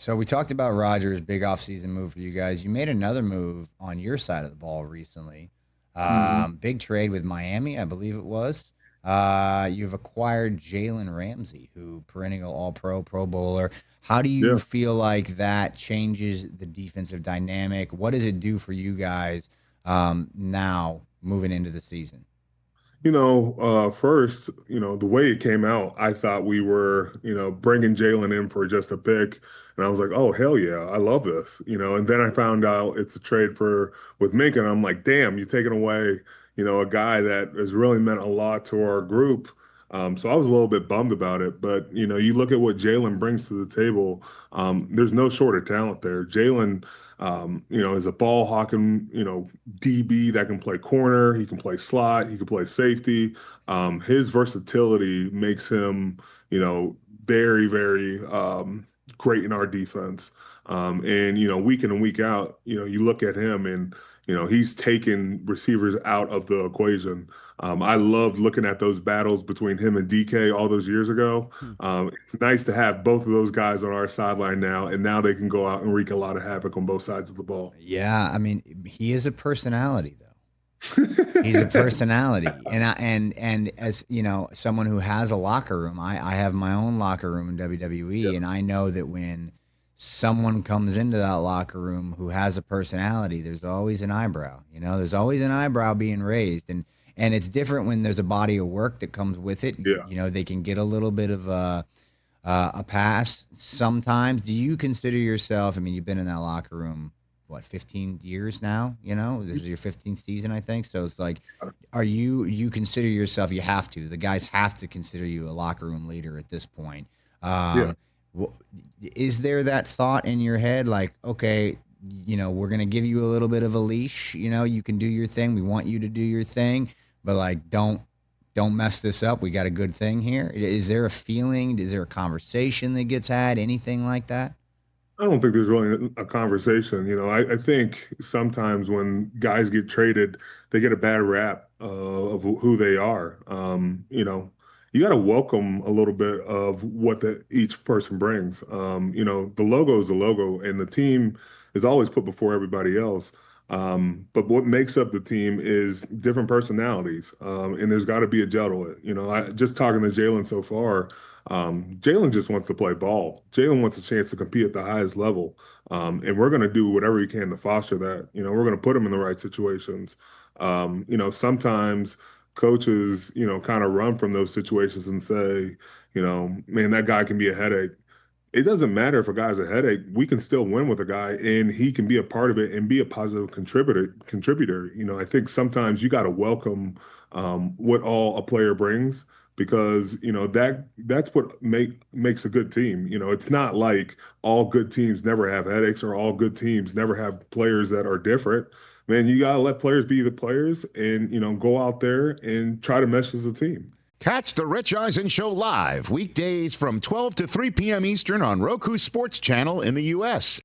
So we talked about Rodgers' big offseason move for you guys. You made another move on your side of the ball recently. Mhm. Big trade with Miami, I believe it was. You've acquired Jalen Ramsey, who perennial All-Pro, Pro Bowler. How do you Yeah. feel like that changes the defensive dynamic? What does it do for you guys now moving into the season? First, the way it came out, I thought we were, bringing Jalen in for just a pick. And I was like, oh, hell yeah, I love this, And then I found out it's a trade with Minka. And I'm like, damn, you're taking away, a guy that has really meant a lot to our group. So I was a little bit bummed about it. But, you look at what Jalen brings to the table, there's no short of talent there. Jalen, is a ball hawking, DB that can play corner, he can play slot, he can play safety. His versatility makes him, very, very great in our defense. And week in and week out, you look at him and he's taken receivers out of the equation. I loved looking at those battles between him and DK all those years ago. It's nice to have both of those guys on our sideline now, and now they can go out and wreak a lot of havoc on both sides of the ball. Yeah, I mean, he is a personality, though. He's a personality, and as you know, someone who has a locker room, I have my own locker room in Yeah. WWE, and I know that when someone comes into that locker room who has a personality, there's always an eyebrow. There's always an eyebrow being raised, and it's different when there's a body of work that comes with it. Yeah. They can get a little bit of a pass sometimes. Do you consider yourself? I mean, you've been in that locker room what 15 years now, this is your 15th season, I think. So it's like, are you consider yourself, you have to, the guys have to consider you a locker room leader at this point. Yeah. um is there that thought in your head like, okay, we're gonna give you a little bit of a leash, you can do your thing, we want you to do your thing, but like, don't mess this up, we got a good thing here? Is there a feeling, is there a conversation that gets had, anything like that? I don't think there's really a conversation. I think sometimes when guys get traded, they get a bad rap of who they are. You got to welcome a little bit of what each person brings. The logo is the logo, and the team is always put before everybody else. But what makes up the team is different personalities, and there's got to be a gel to it. I just talking to Jalen so far. Jalen just wants to play ball. Jalen wants a chance to compete at the highest level. And we're going to do whatever we can to foster that. We're going to put him in the right situations. Sometimes coaches, kind of run from those situations and say, man, that guy can be a headache. It doesn't matter if a guy's a headache. We can still win with a guy, and he can be a part of it and be a positive contributor. I think sometimes you got to welcome what all a player brings because that's what makes a good team. It's not like all good teams never have headaches or all good teams never have players that are different. Man, you gotta let players be the players and go out there and try to mesh as a team. Catch the Rich Eisen Show live weekdays from 12 to 3 p.m. Eastern on Roku Sports Channel in the U.S.